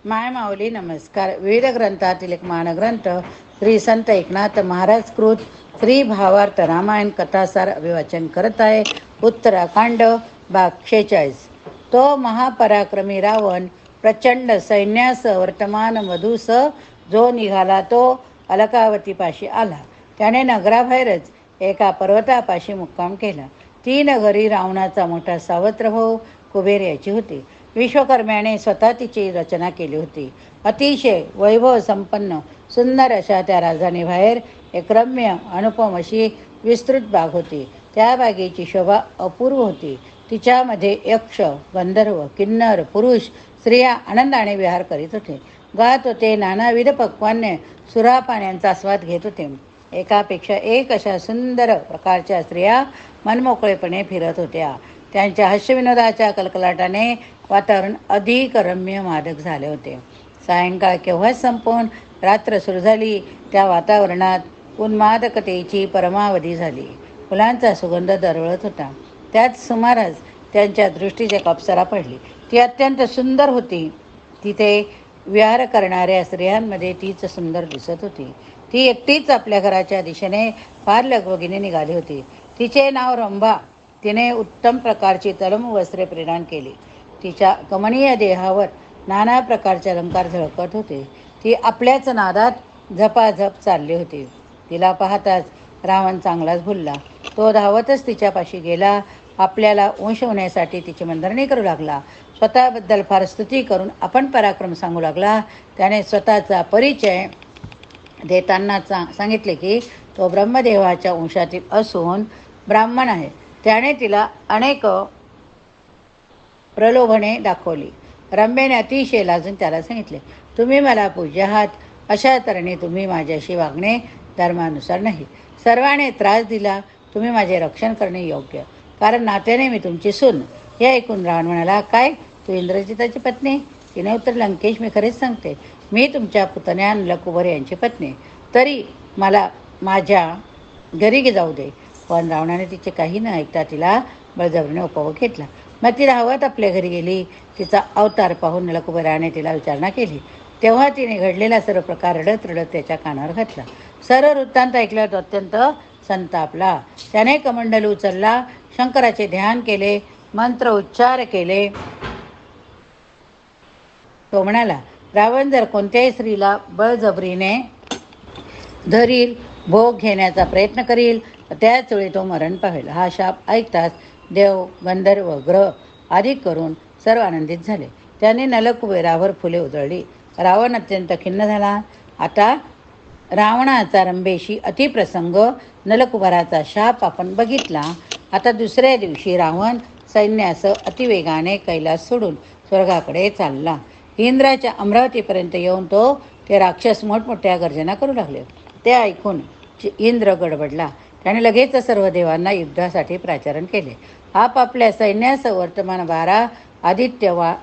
माय माऊली नमस्कार. विविध ग्रंथातील एक मानग्रंथ श्री संत एकनाथ महाराज कृत श्री भावार्थ रामायण कथासार अभिवाचन करत आहे. उत्तराखंड भाग 46. तो महापराक्रमी रावण प्रचंड सैन्यासह वर्तमान मधूस जो निघाला तो अलकावतीपाशी आला. त्याने नगराबाहेरच एका पर्वतापाशी मुक्काम केला. ती नगरी रावणाचा मोठा सावत्र भाऊ कुबेर याची होती. विश्वकर्म्याने स्वतः तिची रचना केली होती. अतिशय वैभव संपन्न सुंदर अशा त्या राजधानीबाहेर एक रम्य अनुपम अशी विस्तृत बाग होती. त्या बागेची शोभा अपूर्व होती. तिच्यामध्ये यक्ष, गंधर्व, किन्नर, पुरुष, स्त्रिया आनंदाने विहार करीत होते, गात होते, नानाविध पक्वान्य सुरापाण्यांचा आस्वाद घेत होते. एकापेक्षा एक अशा सुंदर प्रकारच्या स्त्रिया मनमोकळेपणे फिरत होत्या. त्यांच्या हास्यविनोदाच्या कलकलाटाने वातावरण अधिक रम्य मादक झाले होते. सायंकाळ केव्हाच संपून रात्र सुरू झाली. त्या वातावरणात उन्मादकतेची परमावधी झाली. फुलांचा सुगंध दरवळत होता. त्याच सुमारास त्यांच्या दृष्टीची एक अप्सरा पडली. ती अत्यंत सुंदर होती. तिथे विहार करणाऱ्या स्त्रियांमध्ये तीच सुंदर दिसत होती. ती एकटीच आपल्या घराच्या दिशेने फार लगबगीने निघाली होती. तिचे नाव रंभा. तिने उत्तम प्रकारची तलम वस्त्रे परिधान केली. तिच्या कमनीय देहावर नाना प्रकारचे अलंकार झळकत होते. ती आपल्याच नादात झपाझप चालली होती. तिला पाहताच रावण चांगलाच भुलला. तो धावतच तिच्यापाशी गेला. आपल्याला वंश होण्यासाठी तिची मनधरणी करू लागला. स्वतःबद्दल फार स्तुती करून आपण पराक्रम सांगू लागला. त्याने स्वतःचा परिचय देताना सांगितले की तो ब्रह्मदेवाच्या वंशातील असून ब्राह्मण आहे. त्याने तिला अनेक प्रलोभने दाखवली. रंभेने अतिशय लाजून त्याला सांगितले, तुम्ही मला पूज्य आहात, अशा तऱ्हेने तुम्ही माझ्याशी वागणे धर्मानुसार नाही. सर्वांनी त्रास दिला, तुम्ही माझे रक्षण करणे योग्य, कारण नात्याने मी तुमची सून. हे ऐकून रावण म्हणाला, काय तू इंद्रजिताची पत्नी? तिने उत्तर, लंकेश मी खरेच सांगते, मी तुमच्या पुतण्या नलकुबर यांची पत्नी. तरी मला माझ्या घरी जाऊ दे. पण रावणाने तिचे काही न ऐकता तिला बळजबरीने उपभोग घेतला. मग ती धावत आपल्या घरी गेली. तिचा अवतार पाहून नलकुबराने तिला विचारणा केली. तेव्हा तिने घडलेला सर्व प्रकार रडत रडत त्याच्या कानावर घातला. सर्व वृत्तांत ऐकल्यावर तो अत्यंत संतापला. त्याने कमंडल उचलला, शंकराचे ध्यान केले, मंत्र उच्चार केले. तो म्हणाला, रावण जर कोणत्याही स्त्रीला बळजबरीने धरील, भोग घेण्याचा प्रयत्न करील, त्याच वेळी तो मरण पावेल. हा शाप ऐकताच देव, गंधर्व, ग्रह आदी करून सर्व आनंदित झाले. त्याने नलकुबेरावर फुले उधळली. रावण अत्यंत खिन्न झाला. आता रावणाचा रंभेशी अतिप्रसंग, नलकुबराचा शाप आपण बघितला. आता दुसऱ्या दिवशी रावण सैन्यासह अतिवेगाने कैलास सोडून स्वर्गाकडे चालला. इंद्राच्या अमरावतीपर्यंत येऊन ते राक्षस मोठमोठ्या गर्जना करू लागले. ते ऐकून इंद्र गडबडला. त्याने लगेच सर्व देवांना युद्धासाठी प्राचारण केले. आपापल्या सैन्यासह वर्तमान 12 आदित्य,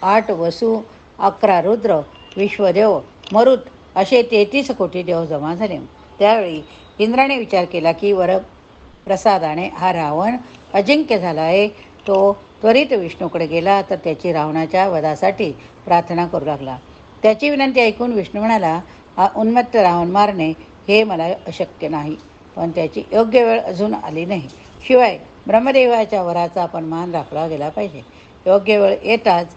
8 वसु, 11 रुद्र, विश्वदेव, मरुत असे 33 कोटी देव जमा झाले. त्यावेळी इंद्राने विचार केला की वरप्रसादाने हा रावण अजिंक्य झाला आहे. तो त्वरित विष्णूकडे गेला तर त्याची रावणाच्या वधासाठी प्रार्थना करू लागला. त्याची विनंती ऐकून विष्णू म्हणाला, हा उन्मत्त रावण मारणे हे मला अशक्य नाही, पण त्याची योग्य वेळ अजून आली नाही. शिवाय ब्रह्मदेवाच्या वराचा पण मान राखला गेला पाहिजे. योग्य वेळ येताच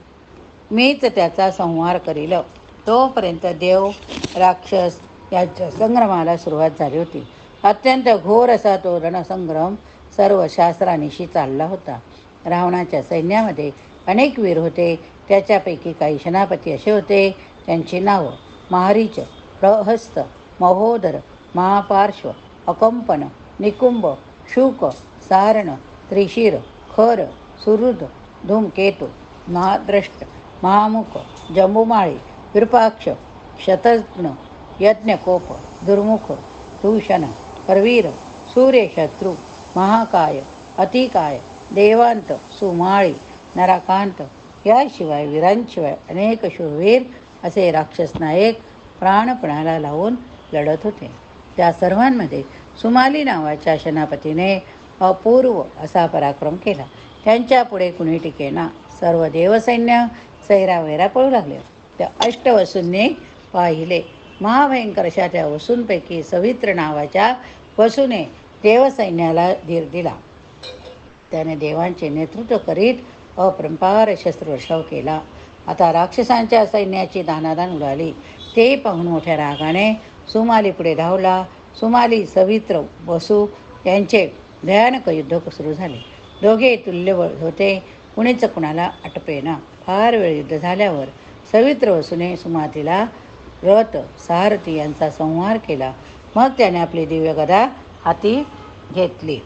मीच त्याचा संहार करील. तोपर्यंत देव राक्षस याच्या संग्रामाला सुरुवात झाली होती. अत्यंत घोर असा तो रणसंग्राम सर्व शास्त्रानिशी चालला होता. रावणाच्या सैन्यामध्ये अनेक वीर होते. त्याच्यापैकी काही सेनापती असे होते, त्यांची नावं महारीच, प्रहस्त, महोदर, महापार्श्व, अकंपन, निकुंभ, शुक, सारण, त्रिशिर, खर, सुहृद, धूमकेतू, महाद्रष्ट, महामुख, जंबुमाळी, विरूपाक्ष, शतघ्न, यज्ञकोप, दुर्मुख, दूषण, करवीर, सूर्यशत्रू, महाकाय, अतिकाय, देवांत, सुमाळी, नराकांत, याशिवाय वीरांशिवाय अनेक शूरवीर असे राक्षस नायक प्राणपणाला लावून लढत होते. त्या सर्वांमध्ये सुमाली नावाच्या सेनापतीने अपूर्व असा पराक्रम केला. त्यांच्या पुढे कुणी टिकेना. सर्व देवसैन्य सैरावैरा पळू लागले. त्या अष्टवसूंनी पाहिले. महाभयंकर अशा त्या वसूंपैकी सवित्र नावाच्या वसूने देवसैन्याला धीर दिला. त्याने देवांचे नेतृत्व करीत अपरंपार शस्त्रवर्षाव केला. आता राक्षसांच्या सैन्याची दानादान उडाली. ते पाहून मोठ्या रागाने सुमाली पुढे धावला. सुमाली सवित्र वसू यांचे भयानक युद्ध सुरू झाले. दोघे तुल्यबळ होते. कुणीच कुणाला आटपेना. फार वेळ युद्ध झाल्यावर सवित्र वसूने सुमातीला रथ सारथी यांचा संहार केला. मग त्याने आपली दिव्य गदा हाती घेतली.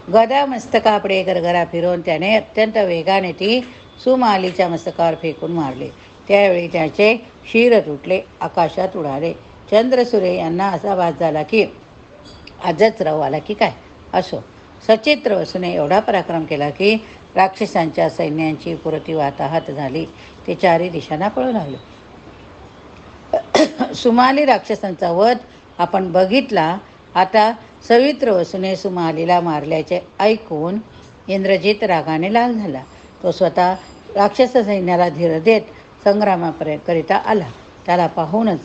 गदा मस्तकापुढे गरगरा फिरवून त्याने अत्यंत वेगाने ती सुमालीच्या मस्तकावर फेकून मारले. त्यावेळी त्याचे शिर तुटले, आकाशात उडाले. चंद्रसूर्य यांना असा भास झाला की आजच राव आला की काय. असो, सचित्र वसूने एवढा पराक्रम केला की राक्षसांच्या सैन्यांची पुरती वाताहत झाली. ते चारी दिशांना पळू लागले. सुमाली राक्षसांचा वध आपण बघितला. आता सवित्र वसूने सुमालीला मारल्याचे ऐकून इंद्रजित रागाने लाल झाला. तो स्वतः राक्षस सैन्याला धीर देत संग्रामाकरिता आला. त्याला पाहूनच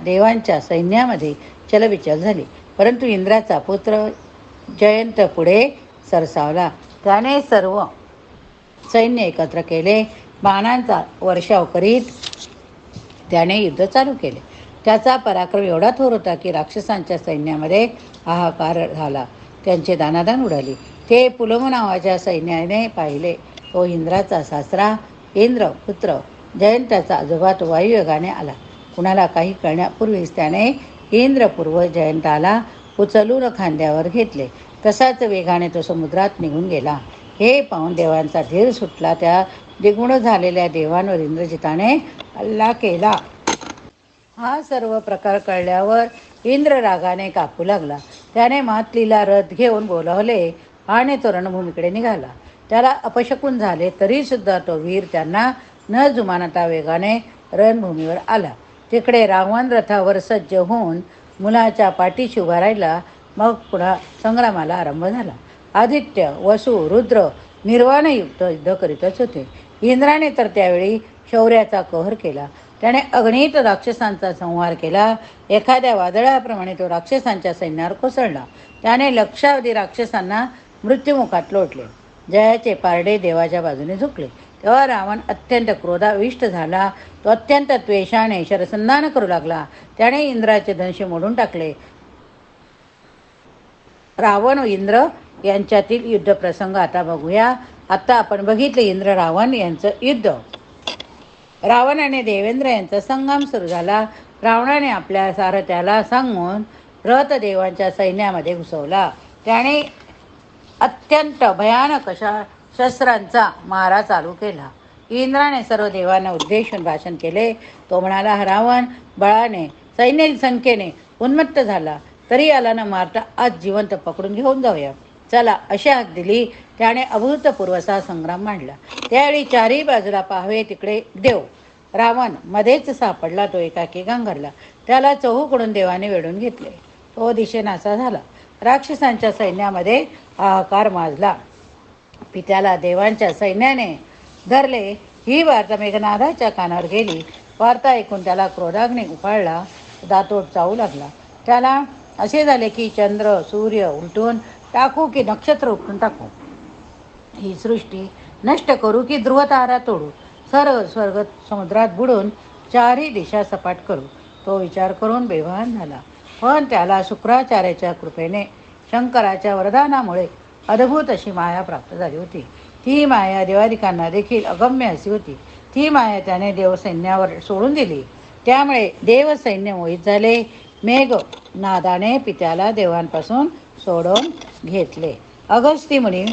देवांच्या सैन्यामध्ये चलबिचल झाली. परंतु इंद्राचा पुत्र जयंत पुढे सरसावला. त्याने सर्व सैन्य एकत्र केले. बाणांचा वर्षाव करीत त्याने युद्ध चालू केले. त्याचा पराक्रम एवढा थोर होता की राक्षसांच्या सैन्यामध्ये हाहाकार झाला. त्यांचे दानादान उडाली. ते पुलम नावाच्या सैन्याने पाहिले. तो इंद्राचा सासरा इंद्र पुत्र जयंताचा आजोबा तो वायुवेगाने आला. कुणाला काही कळण्यापूर्वीच त्याने इंद्रपूर्व जयंताला उचलून खांद्यावर घेतले. तसाच वेगाने तो समुद्रात निघून गेला. हे पाहून देवांचा धीर सुटला. त्या द्विगुण झालेल्या देवांवर इंद्रजिताने हल्ला केला. हा सर्व प्रकार कळल्यावर इंद्र रागाने कापू लागला. त्याने मातलीला रथ घेऊन बोलावले आणि तो रणभूमीकडे निघाला. त्याला अपशकुन झाले तरीसुद्धा तो वीर त्यांना न जुमानता वेगाने रणभूमीवर आला. तिकडे रावण रथावर सज्ज होऊन मुलाच्या पाठीशी उभा राहिला. मग पुन्हा संग्रामाला आरंभ झाला. आदित्य, वसु, रुद्र निर्वाणयुक्त युद्ध करीतच होते. इंद्राने तर त्यावेळी शौर्याचा कहर केला. त्याने अगणित राक्षसांचा संहार केला. एखाद्या वादळाप्रमाणे तो राक्षसांच्या सैन्यावर कोसळला. त्याने लक्षावधी राक्षसांना मृत्युमुखात लोटले. जयाचे पारडे देवाच्या बाजूने झुकले. तेव्हा रावण अत्यंत क्रोधाविष्ट झाला. तो अत्यंत द्वेषाने शरसंधान करू लागला. त्याने इंद्राचे धनुष्य मोडून टाकले. रावण व इंद्र यांच्यातील युद्ध प्रसंग आता बघूया. आता आपण बघितले इंद्र रावण यांचं युद्ध. रावण आणि देवेंद्र यांचा संग्राम सुरू झाला. रावणाने आपल्या सारथ्याला सांगून रथ देवांच्या सैन्यामध्ये घुसवला. त्याने अत्यंत भयानक अशा शस्त्रांचा मारा चालू केला. इंद्राने सर्व देवांना उद्देशून भाषण केले. तो म्हणाला, रावण बळाने सैन्य संख्येने उन्मत्त झाला तरी याला न मारता आज जिवंत पकडून घेऊन जाऊया. चला अशी हाक दिली. त्याने अभूतपूर्व असा संग्राम मांडला. त्यावेळी चारही बाजूला पाहावे तिकडे देव. रावण मध्येच सापडला. तो एकाकी गांगरला. त्याला चहूकडून देवाने वेढून घेतले. तो दिशेनासा झाला. राक्षसांच्या सैन्यामध्ये हाहाकार माजला. पित्याला देवांच्या सैन्याने धरले. ही वार्ता मेघनादाच्या कानावर गेली. वार्ता ऐकून त्याला क्रोधाग्नी उफाळला. दातोड चावू लागला. त्याला असे झाले की चंद्र सूर्य उलटून टाकू की नक्षत्र उपटून टाकू, ही सृष्टी नष्ट करू की ध्रुवतारा तोडू, सर्व स्वर्ग समुद्रात बुडून चारही दिशा सपाट करू. तो विचार करून बेभान झाला. पण त्याला शुक्राचार्याच्या कृपेने शंकराच्या वरदानामुळे अद्भुत अशी माया प्राप्त झाली होती. ती माया देवादिकांना देखील अगम्य अशी होती. ती माया त्याने देवसैन्यावर सोडून दिली. त्यामुळे देवसैन्य मोहित झाले. मेघ नादाने पित्याला देवांपासून सोडून घेतले. अगस्ती मुनी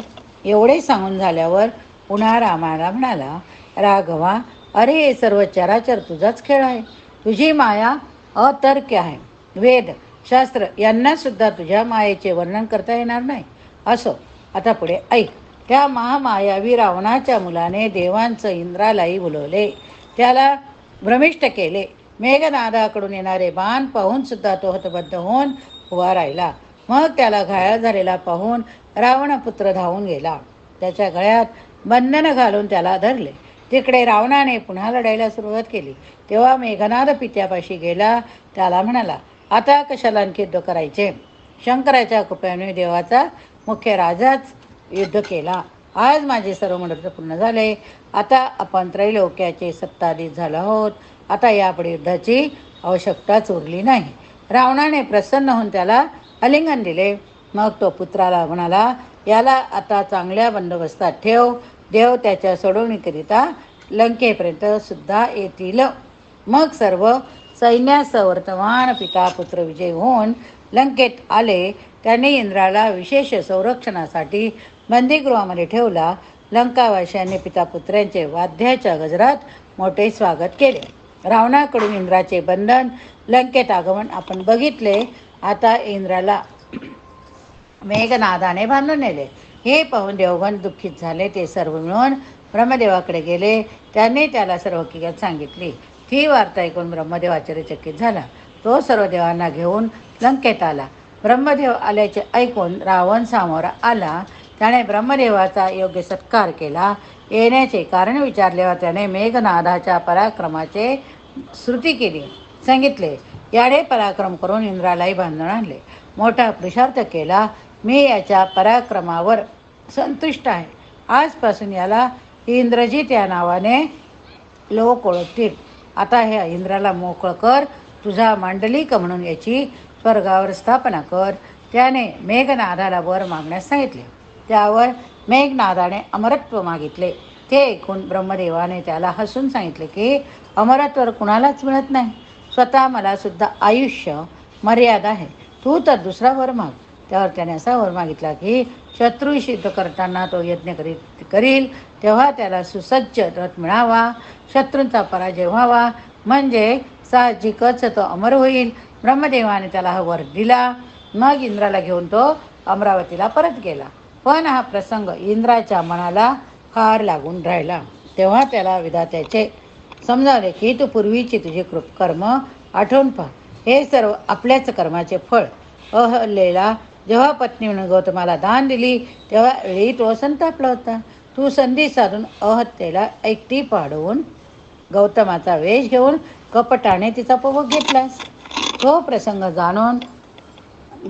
एवढे सांगून झाल्यावर पुन्हा रामाला म्हणाला, राघवा, अरे हे सर्व चराचर तुझाच खेळ आहे. तुझी माया अतर्क्य आहे. वेद शास्त्र यांना सुद्धा तुझ्या मायेचे वर्णन करता येणार नाही. असो, आता पुढे ऐक. त्या महामायावी रावणाच्या मुलाने देवांचं इंद्रालाही बोलवले. त्याला भ्रमिष्ट केले. मेघनादाकडून येणारे बाण पाहून सुद्धा तो हतबद्ध होऊन उभा राहिला. मग त्याला घायाळ झालेला पाहून रावणपुत्र धावून गेला. त्याच्या गळ्यात बंधन घालून त्याला धरले. तिकडे रावणाने पुन्हा लढायला सुरुवात केली. तेव्हा मेघनाद पित्यापाशी गेला. त्याला म्हणाला, आता कशाला आणखी युद्ध करायचे? शंकराच्या कृपेने देवाचा मुख्य राजाच युद्ध केला. आज माझे सर्व मनोरथ पूर्ण झाले. आता आपण त्रैलोक्याचे सत्ताधीश झालो आहोत. आता यापुढे युद्धाची आवश्यकताच उरली नाही. रावणाने प्रसन्न होऊन त्याला आलिंगन दिले. मग तो पुत्राला म्हणाला, याला आता चांगल्या बंदोबस्तात ठेव. देव त्याच्या सोडवणीकरिता लंकेपर्यंत सुद्धा येतील. मग सर्व सैन्यासह वर्तमान पिता पुत्र विजय होऊन लंकेत आले. त्यांनी इंद्राला विशेष संरक्षणासाठी बंदीगृहामध्ये ठेवला. लंकावाशांनी पितापुत्रांचे वाद्याच्या गजरात मोठे स्वागत केले. रावणाकडून इंद्राचे बंधन, लंकेत आगमन आपण बघितले. आता इंद्राला मेघनादाने बांधून नेले. हे पाहून देवगण दुःखित झाले. ते सर्व मिळून ब्रह्मदेवाकडे गेले. त्यांनी त्याला सर्व हकीकत सांगितली. ती वार्ता ऐकून ब्रह्मदेव आश्चर्यचकित झाला. तो सर्व देवांना घेऊन लंकेत आला. ब्रह्मदेव आल्याचे ऐकून रावण सामोरा आला. त्याने ब्रह्मदेवाचा योग्य सत्कार केला. येण्याचे कारण विचारल्यावर त्याने मेघनादाच्या पराक्रमाचे स्तुती केली, सांगितले. याने पराक्रम करून इंद्रालाही बांधून आणले, मोठा पुरुषार्थ केला. मी याच्या पराक्रमावर संतुष्ट आहे. आजपासून याला इंद्रजित या नावाने लोक ओळखतील. आता ह्या इंद्राला मोकळं कर. तुझा मांडलिक म्हणून याची स्वर्गावर स्थापना कर. त्याने मेघनादाला वर मागण्यास सांगितले. त्यावर मेघनादाने अमरत्व मागितले. ते ऐकून ब्रह्मदेवाने त्याला हसून सांगितले की अमरत्व कुणालाच मिळत नाही. स्वतः मला सुद्धा आयुष्य मर्यादा आहे. तू तर दुसरा वर माग. त्यावर त्याने असा वर मागितला की शत्रूशी युद्ध करताना तो यज्ञ करील तेव्हा त्याला सुसज्ज रथ मिळावा, शत्रूंचा पराजय व्हावा, म्हणजे साहजिकच तो अमर होईल. ब्रह्मदेवाने त्याला हा वर दिला. मग इंद्राला घेऊन तो अमरावतीला परत गेला. पण हा प्रसंग इंद्राच्या मनाला फार लागून राहिला. तेव्हा त्याला विधात्याचे समजावले की तू पूर्वीची तुझे कर्म आठवून पहा. हे सर्व आपल्याच कर्माचे फळ. अहल्येला जेव्हा पत्नी म्हणून गौतमाला दान दिली तेव्हा वेळी तो संतापला होता. तू संधी साधून अहत्येला एकटी पाडवून गौतमाचा वेश घेऊन कपटाने तिचा उपभोग घेतलास. तो प्रसंग जाणून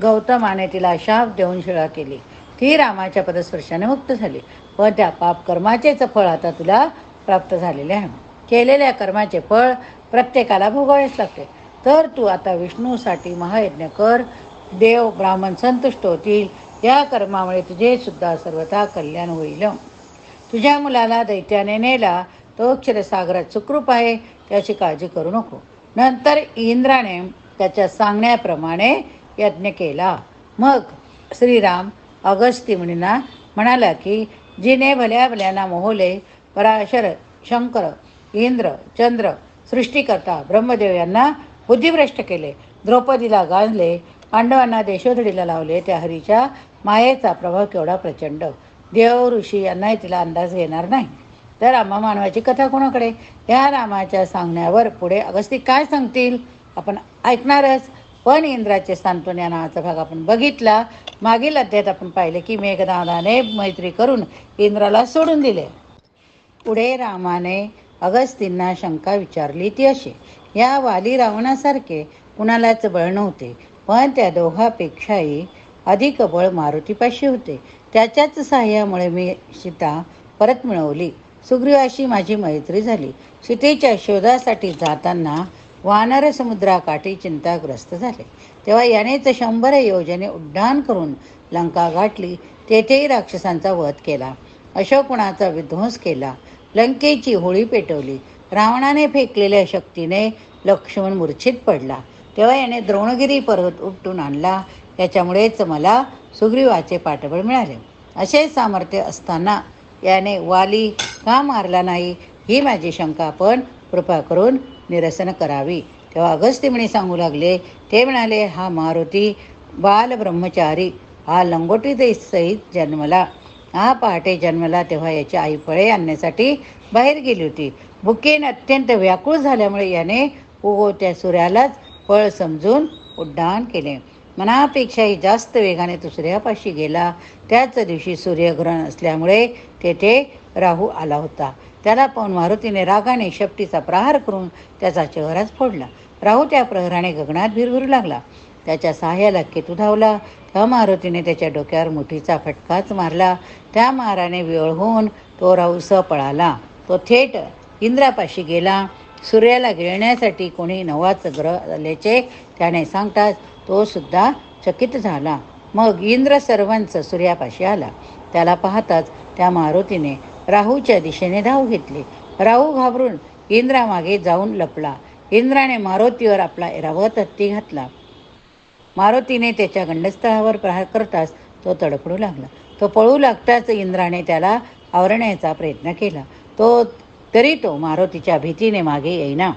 गौतमाने तिला शाप देऊन शिळा केली. ती रामाच्या पदस्पर्शाने मुक्त झाली. व त्या पापकर्माचेच फळ आता तुला प्राप्त झालेले आहे. केलेल्या कर्माचे फळ प्रत्येकाला भोगावेच लागते. तर तू आता विष्णूसाठी महायज्ञ कर. देव ब्राह्मण संतुष्ट होतील. या कर्मामुळे तुझे सुद्धा सर्वथा कल्याण होईल. तुझ्या मुलाला दैत्याने नेला. तो क्षीरसागरात सुखरूप आहे, त्याची काळजी करू नको. नंतर इंद्राने त्याच्या सांगण्याप्रमाणे यज्ञ केला. मग श्रीराम अगस्ती मुनींना म्हणाला की जिने भल्या भल्यांना मोहले, पराशर, शंकर, इंद्र, चंद्र, सृष्टिकर्ता ब्रह्मदेव यांना बुद्धिभ्रष्ट केले, द्रौपदीला गांजले, पांडवांना देशोधडीला लावले, त्या हरीच्या मायेचा प्रभाव केवढा प्रचंड. देव ऋषी यांनाही तिला अंदाज येणार नाही. तर रामा मानवाची कथा कोणाकडे? या रामाच्या सांगण्यावर पुढे अगस्ती काय सांगतील आपण ऐकणारच. पण इंद्राचे सांत्वन या नावाचा भाग आपण बघितला. मागील अध्यायात आपण पाहिले की मेघनादाने मैत्री करून इंद्राला सोडून दिले. पुढे रामाने अगस्तींना शंका विचारली ती अशी. या वाली रावणासारखे कुणालाच बळ नव्हते, पण त्या दोघांपेक्षाही अधिक बळ मारुतीपाशी होते. त्याच्याच सहाय्यामुळे मी सीता परत मिळवली. सुग्रीवाशी माझी मैत्री झाली. सीतेच्या शोधासाठी जाताना वानर समुद्राकाठी चिंताग्रस्त झाले. तेव्हा यानेच 100 योजने उड्डाण करून लंका गाठली. तेथेही राक्षसांचा वध केला. अशोकवनाचा विध्वंस केला. लंकेची होळी पेटवली. रावणाने फेकलेल्या शक्तीने लक्ष्मण मूर्छित पडला. तेव्हा याने द्रोणगिरी पर्वत उपटून आणला. याच्यामुळेच मला सुग्रीवाचे पाठबळ मिळाले. असे सामर्थ्य असताना याने वाली का मारला नाही ही माझी शंका आपण कृपा करून निरसन करावी. तेव्हा अगस्ती मुनी सांगू लागले. ते म्हणाले, हा मारुती बाल ब्रह्मचारी हा लंगोटी सहित जन्मला. हा पहाटे जन्मला तेव्हा याची आई फळे आणण्यासाठी बाहेर गेली होती. भुकेने अत्यंत व्याकुळ झाल्यामुळे याने उगवत्या सूर्यालाच फळ समजून उड्डाण केले. मनापेक्षाही जास्त वेगाने तो सूर्यापाशी गेला. त्याच दिवशी सूर्यग्रहण असल्यामुळे तेथे राहू आला होता. त्याला पाहून मारुतीने रागाने शेपटीचा प्रहार करून त्याचा चेहराच फोडला. राहू त्या प्रहाराने गगनात भिरभिरू लागला. त्याच्या सहाय्याला केतू धावला. तेव्हा मारुतीने त्याच्या डोक्यावर मुठीचा फटकाच मारला. त्या माराने विवळ होऊन तो राहूस पळाला. तो थेट इंद्रापाशी गेला. सूर्याला गिळण्यासाठी कोणी नवाच ग्रह आल्याचे त्याने सांगताच तो सुद्धा चकित झाला. मग इंद्र सर्वांचं सूर्यापाशी आला. त्याला पाहताच त्या मारुतीने राहूच्या दिशेने धाव घेतली. राहू घाबरून इंद्रामागे जाऊन लपला. इंद्राने मारुतीवर आपला ऐरावत हत्ती घातला. मारुतीने त्याच्या गंडस्थळावर प्रहार करताच तो तडफडू लागला. तो पळू लागताच इंद्राने त्याला आवरण्याचा प्रयत्न केला. तरी तो मारुतीच्या भीतीने मागे येईना.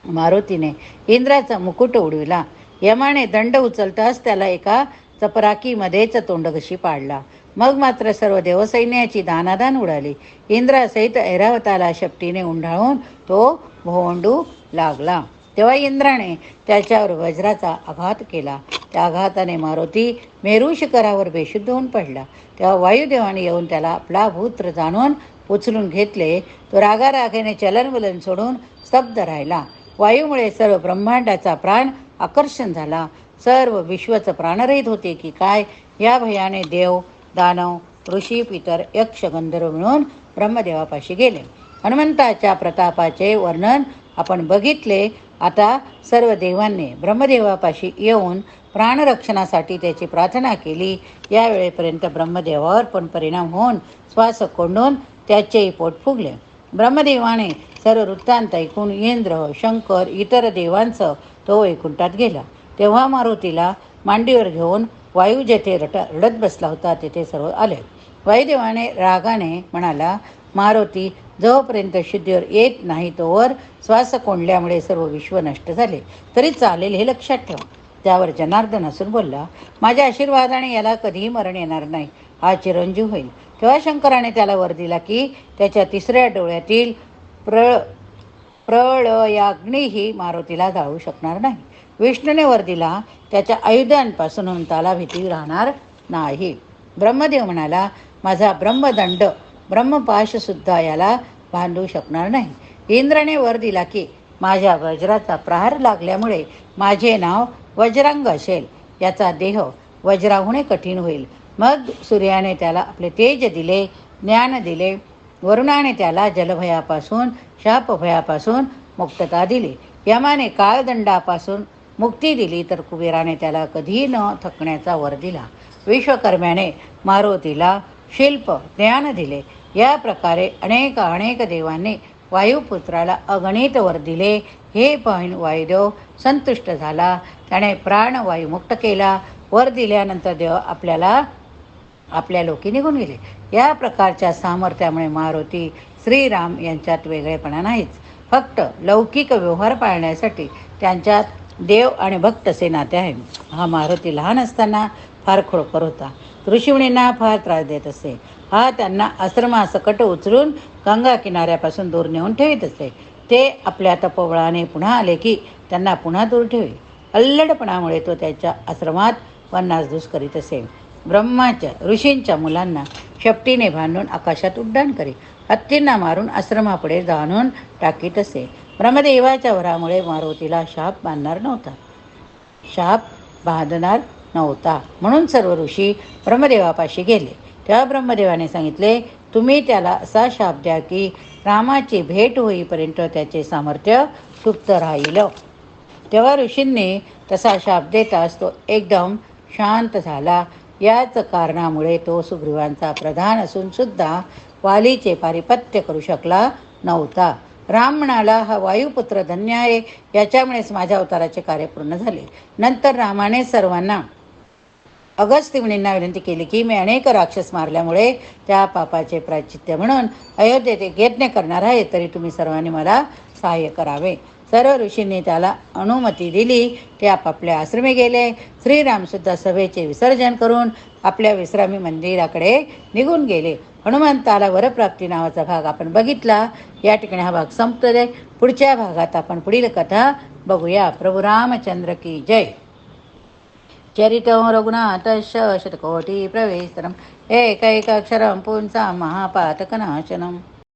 मारुतीने इंद्राचा मुकुट उडविला. यमाने दंड उचलताच त्याला एका चपराकीमध्येच तोंडघशी पाडला. मग मात्र सर्व देवसैन्याची दानादान उडाली. इंद्रासहित ऐरावताला शेपटीने उंडाळून तो भोवंडू लागला. तेव्हा इंद्राने त्याच्यावर वज्राचा आघात केला. त्या आघाताने मारुती मेरू शिखरावर बेशुद्ध होऊन पडला. तेव्हा वायुदेवाने येऊन त्याला आपला भूत्र जाणून उचलून घेतले. तो रागारागाने चलनवलन सोडून स्तब्ध राहिला. वायूमुळे सर्व ब्रह्मांडाचा प्राण आकर्षण झाला. सर्व विश्वच प्राणरहित होते की काय या भयाने देव, दानव, ऋषी, पितर, यक्ष, गंधर्व मिळून ब्रह्मदेवापाशी गेले. हनुमंताच्या प्रतापाचे वर्णन आपण बघितले. आता सर्व देवांनी ब्रह्मदेवापाशी येऊन प्राणरक्षणासाठी त्याची प्रार्थना केली. यावेळेपर्यंत ब्रह्मदेवावर पण परिणाम होऊन श्वास कोंडून त्याचेही पोट फुगले. ब्रह्मदेवाने सर्व वृत्तांत ऐकून इंद्र, शंकर, इतर देवांसह तो वैकुंठात गेला. तेव्हा मारुतीला मांडीवर घेऊन वायू जेथे रडत बसला होता तेथे सर्व आले. वायुदेवाने रागाने म्हणाला, मारुती, जोपर्यंत शुद्धीवर येत नाही तोवर श्वास कोंडल्यामुळे सर्व विश्व नष्ट झाले तरी चालेल हे लक्षात ठेव. त्यावर जनार्दन हसून बोलला, माझ्या आशीर्वादाने याला कधीही मरण येणार नाही. हा चिरंजीव होईल. तेव्हा शंकराने त्याला वर दिला की त्याच्या तिसऱ्या डोळ्यातील प्रळयाग्नीही मारुतीला जाळू शकणार नाही. विष्णूने वर दिला, त्याच्या आयुधांपासून त्याला भीती राहणार नाही. ब्रह्मदेव म्हणाला, माझा ब्रह्मदंड ब्रह्मपाशसुद्धा याला बांधू शकणार नाही. इंद्राने वर दिला की माझ्या वज्राचा प्रहार लागल्यामुळे माझे नाव वज्रांग असेल. याचा देह वज्राहुने कठीण होईल. मग सूर्याने त्याला आपले तेज दिले, ज्ञान दिले. वरुणाने त्याला जलभयापासून, शापभयापासून मुक्तता दिली. यमाने काळदंडापासून मुक्ती दिली. तर कुबेराने त्याला कधी न थकण्याचा वर दिला. विश्वकर्म्याने मारुतीला शिल्प ज्ञान दिले. या प्रकारे अनेक देवांनी वायुपुत्राला अगणित वर दिले. हे पाहून वायुदेव संतुष्ट झाला. त्याने प्राणवायू मुक्त केला. वर दिल्यानंतर देव आपल्या लोकी निघून गेले. या प्रकारच्या सामर्थ्यामुळे मारुती श्रीराम यांच्यात वेगळेपणा नाहीच. फक्त लौकिक व्यवहार पाळण्यासाठी त्यांच्यात देव आणि भक्त असे नाते आहे. हा मारुती लहान असताना फार खोडकर होता. ऋषीमुनींना फार त्रास देत असे. हा त्यांना आश्रमासकट उचलून गंगा किनाऱ्यापासून दूर नेऊन ठेवीत असे. ते आपल्या तपोबळाने पुन्हा आले की त्यांना पुन्हा दूर ठेवी. अल्लडपणामुळे तो त्याच्या आश्रमात वननासधूस करीत असे. ब्रह्माच्या ऋषींच्या मुलांना शेपटीने बांधून आकाशात उड्डाण करी. हत्तींना मारून आश्रमापुढे जाणून टाकीत असे. ब्रह्मदेवाच्या वरामुळे मारुतीला शाप बांधणार नव्हता. म्हणून सर्व ऋषी ब्रह्मदेवापाशी गेले. तेव्हा ब्रह्मदेवाने सांगितले, तुम्ही त्याला असा शाप द्या की रामाची भेट होईपर्यंत त्याचे सामर्थ्य सुप्त राहील. तेव्हा ऋषींनी तसा शाप देताच तो एकदम शांत झाला. याच कारणामुळे तो सुग्रीवांचा प्रधान असून सुद्धा वालीचे पारिपत्य करू शकला नव्हता. राम म्हणाला, हा वायुपुत्र धन्य आहे. याच्यामुळेच माझ्या अवताराचे कार्य पूर्ण झाले. नंतर रामाने सर्वांना अगस्त्य मुनींना विनंती केली की मी अनेक राक्षस मारल्यामुळे त्या पापाचे प्रायश्चित्य म्हणून अयोध्येत यज्ञ करणार आहे. तरी तुम्ही सर्वांनी मला सहाय्य करावे. सर्व ऋषींनी त्याला अनुमती दिली. ते आपापल्या आश्रमी गेले. श्रीरामसुद्धा सभेचे विसर्जन करून आपल्या विश्रामी मंदिराकडे निघून गेले. हनुमंताला वरप्राप्ती नावाचा भाग आपण बघितला. या ठिकाणी हा भाग संपतो. पुढच्या भागात आपण पुढील कथा बघूया. प्रभू रामचंद्र की जय. चरितं रघुनाथस्य शतकोटी प्रवेशतरम् एकैकाक्षरं पुंसां महापातकनाशनम्.